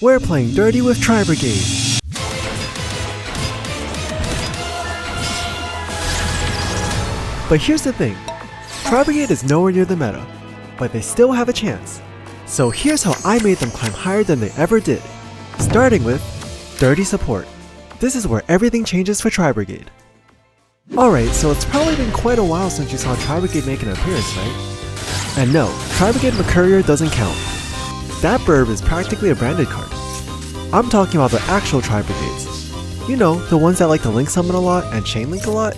We're playing dirty with Tri-Brigade. But here's the thing, Tri-Brigade is nowhere near the meta, but they still have a chance. So here's how I made them climb higher than they ever did. Starting with dirty support. This is where everything changes for Tri-Brigade. Alright, so it's probably been quite a while since you saw Tri-Brigade make an appearance, right? And no, Tri-Brigade Mercurier doesn't count. That burb is practically a branded card. I'm talking about the actual Tri-Brigades. You know, the ones that like to link summon a lot and chain link a lot?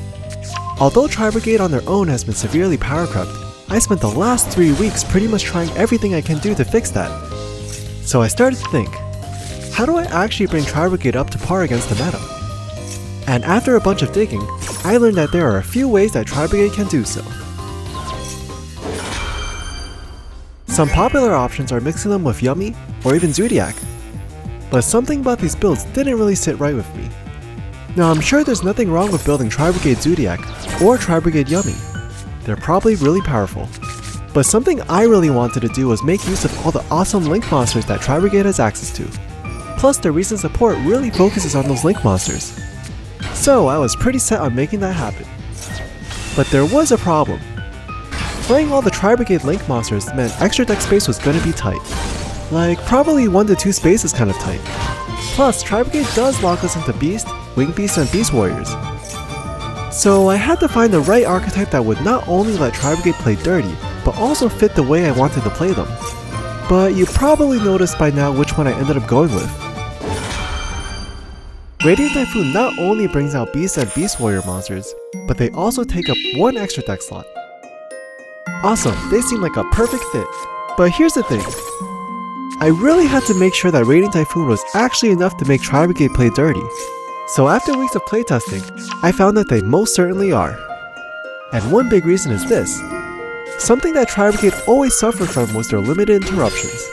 Although Tri-Brigade on their own has been severely power crept, I spent the last 3 weeks pretty much trying everything I can do to fix that. So I started to think, how do I actually bring Tri-Brigade up to par against the meta? And after a bunch of digging, I learned that there are a few ways that Tri-Brigade can do so. Some popular options are mixing them with Yummy or even Zodiac, but something about these builds didn't really sit right with me. Now I'm sure there's nothing wrong with building Tri-Brigade Zodiac or Tri-Brigade Yummy. They're probably really powerful. But something I really wanted to do was make use of all the awesome link monsters that Tri-Brigade has access to. Plus their recent support really focuses on those link monsters. So I was pretty set on making that happen. But there was a problem. Playing all the Tri-Brigade link monsters meant extra deck space was gonna be tight. Like probably 1 to 2 spaces kind of tight. Plus Tri-Brigade does lock us into Beast, Wing Beast, and Beast Warriors. So I had to find the right archetype that would not only let Tri-Brigade play dirty, but also fit the way I wanted to play them. But you probably noticed by now which one I ended up going with. Radiant Typhoon not only brings out Beast and Beast Warrior monsters, but they also take up 1 extra deck slot. Awesome, they seem like a perfect fit. But here's the thing. I really had to make sure that Radiant Typhoon was actually enough to make Tri-Brigade play dirty. So after weeks of playtesting, I found that they most certainly are. And one big reason is this. Something that Tri-Brigade always suffered from was their limited interruptions.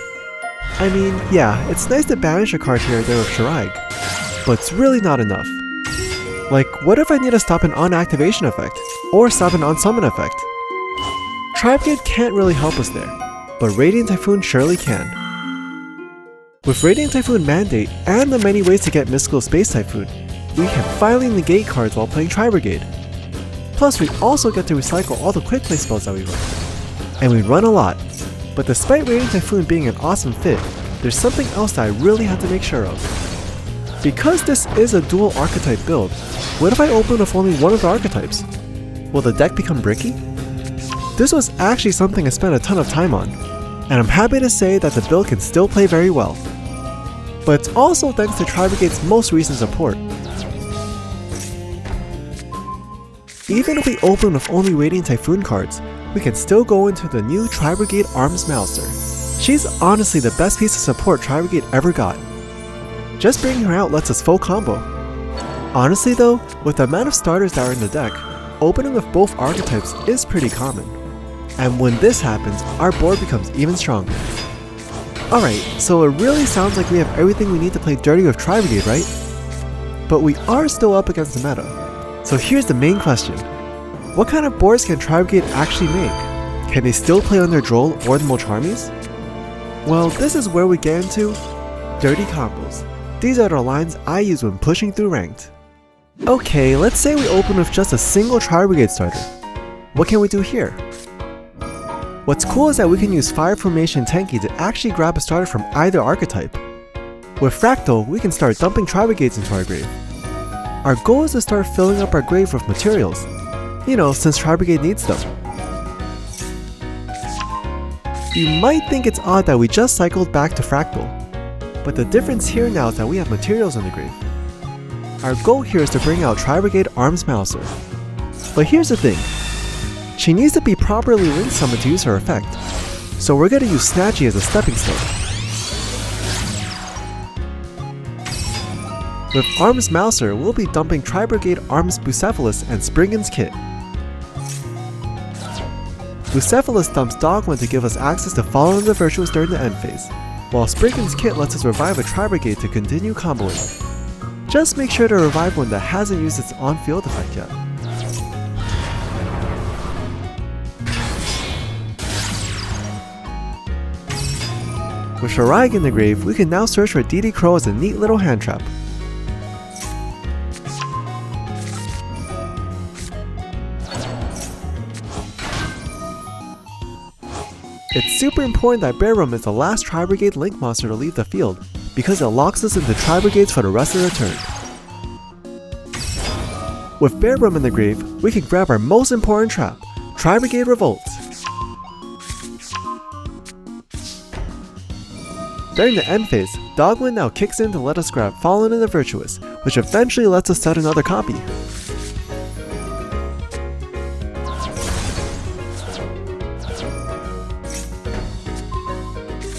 I mean, yeah, it's nice to banish a card here or there with Shiraig, but it's really not enough. Like, what if I need to stop an on-activation effect, or stop an on-summon effect? Tri-Brigade can't really help us there, but Radiant Typhoon surely can. With Radiant Typhoon Mandate and the many ways to get Mystical Space Typhoon, we can finally negate cards while playing Tri-Brigade. Plus we also get to recycle all the quick play spells that we run. And we run a lot, but despite Radiant Typhoon being an awesome fit, there's something else that I really had to make sure of. Because this is a dual archetype build, what if I open with only one of the archetypes? Will the deck become bricky? This was actually something I spent a ton of time on, and I'm happy to say that the build can still play very well. But it's also thanks to Tri-Brigade's most recent support. Even if we open with only Radiant Typhoon cards, we can still go into the new Tri-Brigade Arms Mouser. She's honestly the best piece of support Tri-Brigade ever got. Just bringing her out lets us full combo. Honestly though, with the amount of starters that are in the deck, opening with both archetypes is pretty common. And when this happens, our board becomes even stronger. Alright, so it really sounds like we have everything we need to play dirty with Tri-Brigade, right? But we are still up against the meta. So here's the main question. What kind of boards can Tri-Brigade actually make? Can they still play on their Droll or the Molcharmies? Well, this is where we get into dirty combos. These are the lines I use when pushing through ranked. Okay, let's say we open with just a single Tri-Brigade starter. What can we do here? What's cool is that we can use Fire Formation Tenki to actually grab a starter from either archetype. With Fractal, we can start dumping Tri-Brigades into our grave. Our goal is to start filling up our grave with materials, you know, since Tri-Brigade needs them. You might think it's odd that we just cycled back to Fractal, but the difference here now is that we have materials in the grave. Our goal here is to bring out Tri-Brigade Arms Mouser. But here's the thing. She needs to be properly link summoned to use her effect, so we're going to use Snatchy as a stepping stone. With Arms Mouser, we'll be dumping Tri-Brigade Arms Bucephalus and Springan's Kit. Bucephalus dumps Dogman to give us access to Following the Virtuous during the end phase, while Springan's Kit lets us revive a Tri-Brigade to continue comboing. Just make sure to revive one that hasn't used its on-field effect yet. With Shiraig in the grave, we can now search for DD Crow as a neat little hand trap. It's super important that Bearbrum is the last Tri-Brigade Link monster to leave the field, because it locks us into Tri-Brigades for the rest of the turn. With Bearbrum in the grave, we can grab our most important trap, Tri-Brigade Revolt. During the end phase, Dogwind now kicks in to let us grab Fallen and the Virtuous, which eventually lets us set another copy.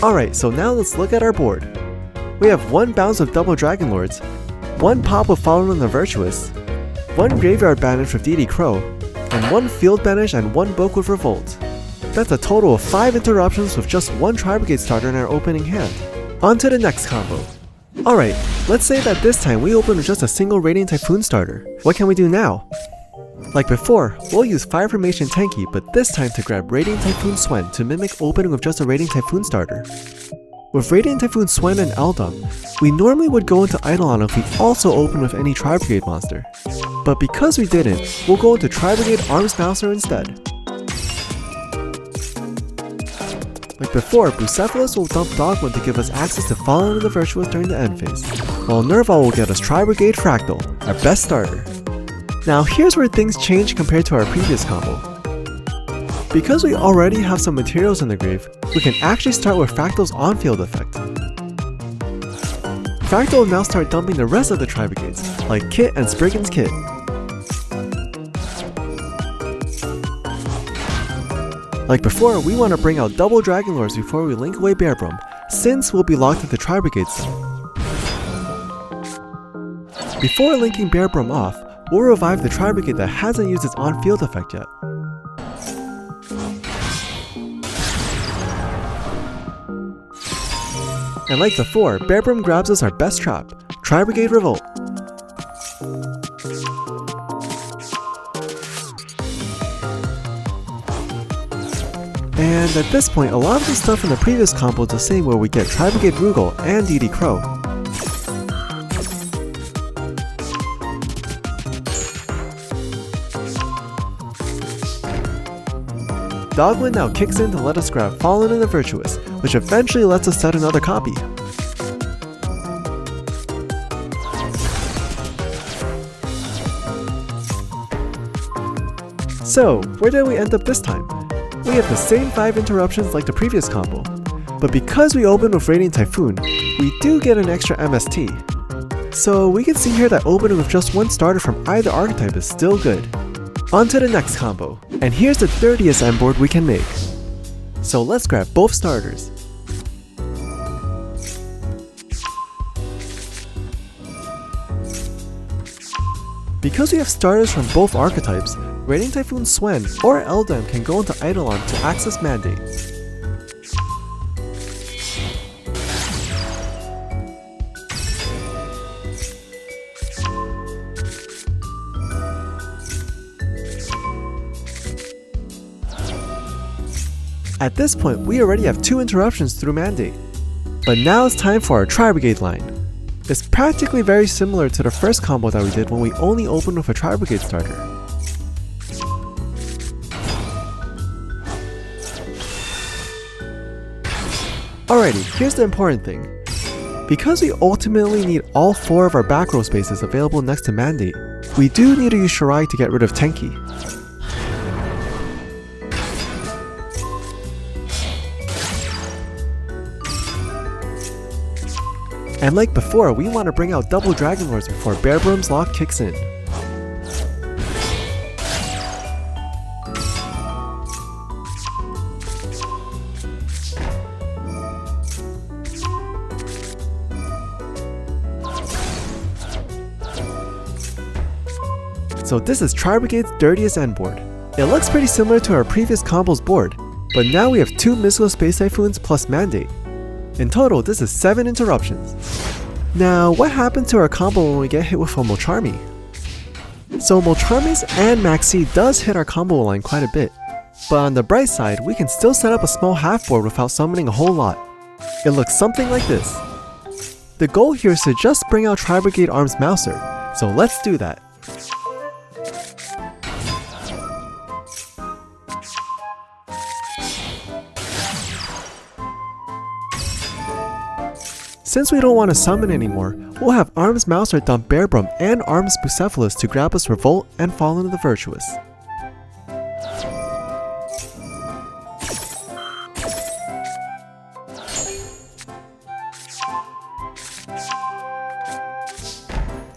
Alright, so now let's look at our board. We have 1 bounce of Double Dragon Lords, 1 pop with Fallen and the Virtuous, 1 graveyard banish with DD Crow, and 1 field banish and 1 book with Revolt. That's a total of 5 interruptions with just 1 Tri-Brigade starter in our opening hand. On to the next combo. Alright, let's say that this time we open with just a single Radiant Typhoon starter. What can we do now? Like before, we'll use Fire Formation Tenki, but this time to grab Radiant Typhoon Swen to mimic opening with just a Radiant Typhoon starter. With Radiant Typhoon Swen and Eldon, we normally would go into Eidolon if we also open with any Tri-Brigade monster. But because we didn't, we'll go into Tri-Brigade Arms Mouser instead. Like before, Bucephalus will dump Dogwind to give us access to Fallen and the Virtuous during the end phase, while Nerval will get us Tri-Brigade Fractal, our best starter. Now here's where things change compared to our previous combo. Because we already have some materials in the grave, we can actually start with Fractal's on-field effect. Fractal will now start dumping the rest of the Tri-Brigades, like Kit and Spriggan's Kit. Like before, we want to bring out double Dragon Lords before we link away Bearbrum, since we'll be locked at the Tri-Brigade zone. Before linking Bearbrum off, we'll revive the Tri-Brigade that hasn't used its on-field effect yet. And like before, Bearbrum grabs us our best trap, Tri-Brigade Revolt. And at this point, a lot of the stuff in the previous combo is the same, where we get Tri-Brigade Rugal and DD Crow. Dogwind now kicks in to let us grab Fallen and the Virtuous, which eventually lets us set another copy. So, where did we end up this time? We have the same 5 interruptions like the previous combo, but because we opened with Radiant Typhoon, we do get an extra MST. So we can see here that opening with just 1 starter from either archetype is still good. On to the next combo, and here's the dirtiest end board we can make. So let's grab both starters. Because we have starters from both archetypes, Radiant Typhoon Swen or Eldon can go into Eidolon to access Mandate. At this point, we already have 2 interruptions through Mandate. But now it's time for our Tri-Brigade line. It's practically very similar to the first combo that we did when we only opened with a Tri-Brigade starter. Alrighty, here's the important thing. Because we ultimately need all 4 of our back row spaces available next to Mandate, we do need to use Shiraig to get rid of Tenki. And like before, we want to bring out double Dragon Lords before Bearbrum's lock kicks in. So this is Tri-Brigade's dirtiest end board. It looks pretty similar to our previous combo's board, but now we have 2 Mystical Space Typhoons plus Mandate. In total, this is 7 interruptions. Now, what happened to our combo when we get hit with a Molcharmy? So Molcharmies and Maxi does hit our combo line quite a bit, but on the bright side, we can still set up a small half board without summoning a whole lot. It looks something like this. The goal here is to just bring out Tri-Brigade Arms Mouser, so let's do that. Since we don't want to summon anymore, we'll have Arms Mouser dump Bearbrum and Arms Bucephalus to grab us Revolt and fall into the Virtuous.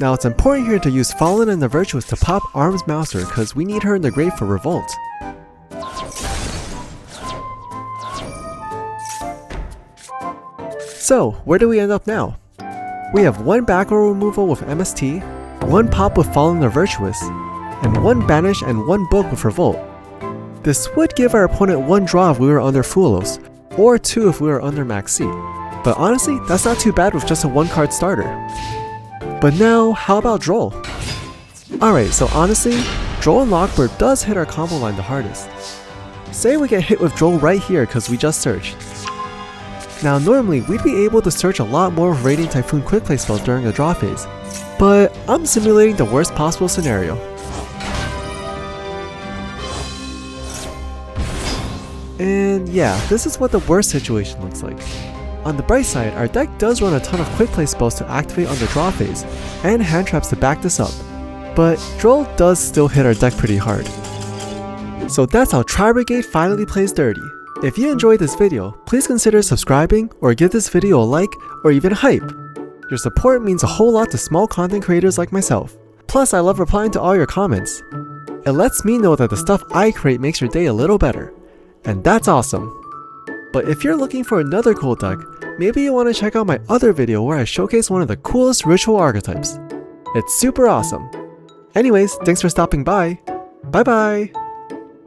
Now it's important here to use Fallen and the Virtuous to pop Arms Mouser because we need her in the grave for Revolt. So, where do we end up now? We have one back row removal with MST, one pop with Fallen the Virtuous, and one banish and one book with Revolt. This would give our opponent one draw if we were under Fulos, or two if we were under Max C. But honestly, that's not too bad with just a one card starter. But now, how about Droll? Alright, so honestly, Droll and Lockbird does hit our combo line the hardest. Say we get hit with Droll right here because we just searched. Now normally, we'd be able to search a lot more with Radiant Typhoon quick play spells during the draw phase, but I'm simulating the worst possible scenario. And yeah, this is what the worst situation looks like. On the bright side, our deck does run a ton of quick play spells to activate on the draw phase, and hand traps to back this up, but Droll does still hit our deck pretty hard. So that's how Tri-Brigade finally plays dirty. If you enjoyed this video, please consider subscribing or give this video a like or even a hype. Your support means a whole lot to small content creators like myself. Plus, I love replying to all your comments. It lets me know that the stuff I create makes your day a little better. And that's awesome. But if you're looking for another cool deck, maybe you want to check out my other video where I showcase one of the coolest ritual archetypes. It's super awesome. Anyways, thanks for stopping by. Bye bye!